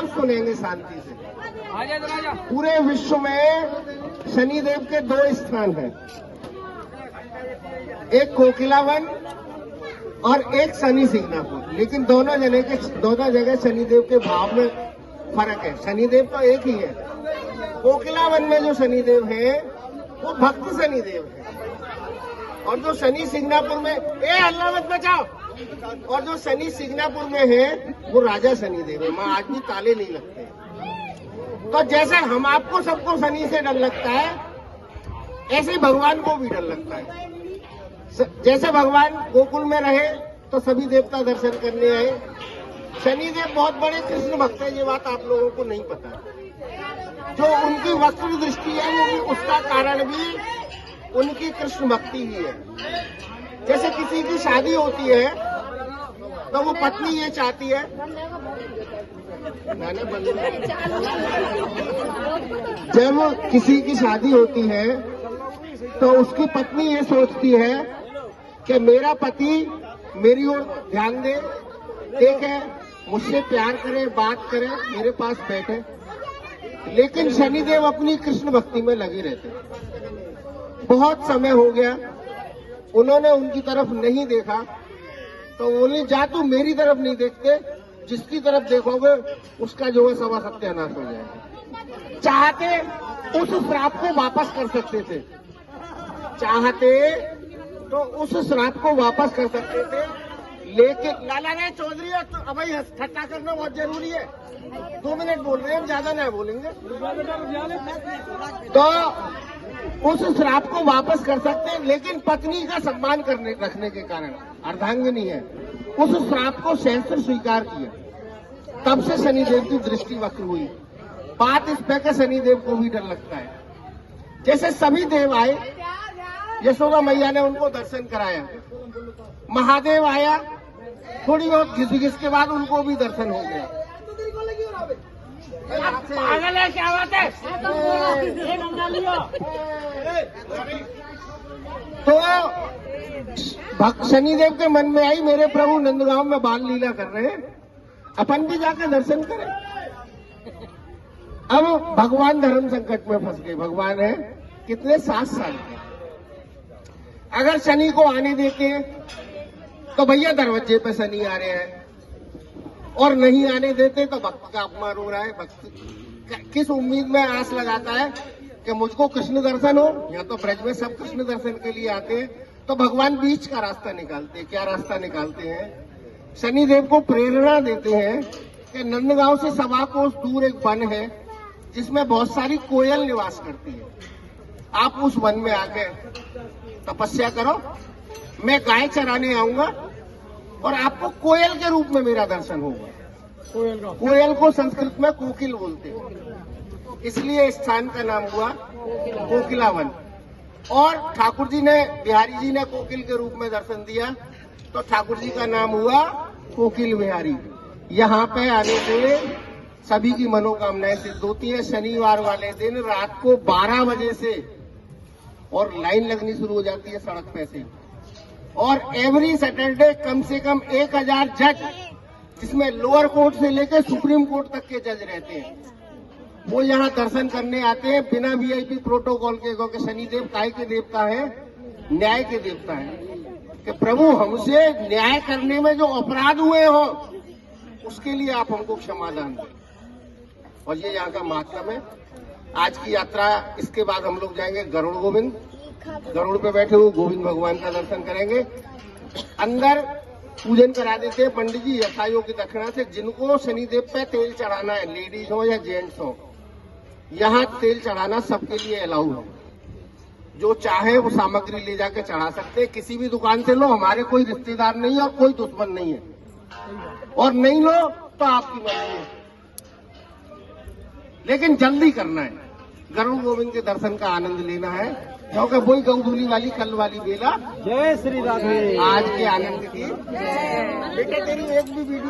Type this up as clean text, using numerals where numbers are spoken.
सब सुनेंगे शांति से। पूरे विश्व में शनिदेव के 2 स्थान हैं, एक कोकिलावन और एक शनि सिग्नापुर, लेकिन दोनों जगह शनिदेव के भाव में फर्क है। शनिदेव तो एक ही है। कोकिलावन में जो शनिदेव है वो भक्त शनिदेव है, और जो शनि सिग्नापुर में हल्ला मत बचाओ, और जो शनि सिग्नापुर में है वो राजा शनिदेव है। वहां आज भी ताले नहीं लगते। तो जैसे हम आपको सबको शनि से डर लगता है, ऐसे ही भगवान को भी डर लगता है। जैसे भगवान गोकुल में रहे तो सभी देवता दर्शन करने आए। शनिदेव बहुत बड़े कृष्ण भक्त है, ये बात आप लोगों को नहीं पता। जो उनकी वक्र दृष्टि है वो भी उसका कारण भी उनकी कृष्ण भक्ति ही है। जैसे किसी की शादी होती है तो वो पत्नी ये चाहती है, जब किसी की शादी होती है तो उसकी पत्नी ये सोचती है कि मेरा पति मेरी ओर ध्यान दे, देखे, मुझसे प्यार करे, बात करे, मेरे पास बैठे। लेकिन शनिदेव अपनी कृष्ण भक्ति में लगे रहते। बहुत समय हो गया उन्होंने उनकी तरफ नहीं देखा, तो बोले जा तू मेरी तरफ नहीं देखते, जिसकी तरफ देखोगे उसका जो है सवा सत्यानाश हो जाएगा। चाहते उस श्राप को वापस कर सकते थे, चाहते तो उस श्राप को वापस कर सकते थे, लेकिन लाला ने चौधरी तो अब ठट्टा करना बहुत जरूरी है। 2 मिनट बोल रहे हैं, ज्यादा नहीं बोलेंगे। तो उस श्राप को वापस कर सकते हैं, लेकिन पत्नी का सम्मान रखने के कारण, अर्धांगिनी है, उस श्राप को सहस्त्र स्वीकार किया। तब से शनिदेव की दृष्टि वक्र हुई। बात इस पे के शनिदेव को भी डर लगता है। जैसे सभी देव आए, यशोदा मैया ने उनको दर्शन कराया, महादेव आया, थोड़ी बहुत घिस के बाद उनको भी दर्शन हो गया। पागल है क्या बात है? तो शनिदेव के मन में आई, मेरे प्रभु नंदगांव में बाल लीला कर रहे हैं, अपन भी जाकर दर्शन करें। अब भगवान धर्म संकट में फंस गए। भगवान है कितने 7 साल के। अगर शनि को आने देते तो भैया दरवाजे पे शनि आ रहे हैं, और नहीं आने देते तो भक्त का अपमान हो रहा है। भक्त किस उम्मीद में आस लगाता है कि मुझको कृष्ण दर्शन हो, या तो ब्रज में सब कृष्ण दर्शन के लिए आते हैं, तो भगवान बीच का रास्ता निकालते हैं। क्या रास्ता निकालते हैं? शनिदेव को प्रेरणा देते हैं कि नंदगांव से 1.25 कोस दूर एक वन है जिसमें बहुत सारी कोयल निवास करती है। आप उस वन में आके तपस्या करो, मैं गाय चराने आऊंगा और आपको कोयल के रूप में मेरा दर्शन होगा। कोयल को संस्कृत में कोकिल बोलते हैं, इसलिए इस स्थान का नाम हुआ कोकिलावन। और ठाकुर जी ने, बिहारी जी ने कोकिल के रूप में दर्शन दिया, तो ठाकुर जी का नाम हुआ कोकिल बिहारी। यहाँ पे आने से सभी की मनोकामनाएं सिद्ध होती है। शनिवार वाले दिन रात को 12 बजे से और लाइन लगनी शुरू हो जाती है सड़क पे से, और एवरी सैटरडे कम से कम 1000 जज, जिसमें लोअर कोर्ट से लेकर सुप्रीम कोर्ट तक के जज रहते हैं, वो यहाँ दर्शन करने आते हैं बिना वीआईपी प्रोटोकॉल के। क्योंकि शनिदेव काय के देवता है? न्याय के देवता है, कि प्रभु हमसे न्याय करने में जो अपराध हुए हो उसके लिए आप हमको क्षमादान दें। और ये यहाँ का महात्म है। आज की यात्रा, इसके बाद हम लोग जाएंगे गरुड़ गोविंद। गरुड़ पे बैठे हुए गोविंद भगवान का दर्शन करेंगे। अंदर पूजन करा देते हैं पंडित जी यथायोग की दक्षिणा से। जिनको शनिदेव पे तेल चढ़ाना है, लेडीज हो या जेंट्स हो, यहाँ तेल चढ़ाना सबके लिए अलाउ है। जो चाहे वो सामग्री ले जाके चढ़ा सकते हैं, किसी भी दुकान से लो, हमारे कोई रिश्तेदार नहीं है और कोई दुश्मन नहीं है, और नहीं लो तो आपकी मर्जी है, लेकिन जल्दी करना है। गरुड़ गोविंद के दर्शन का आनंद लेना है, क्योंकि वही गौधूली वाली कल वाली बेला। जय श्री राधे। आज के आनंद की बेटा तेरी एक भी वीडियो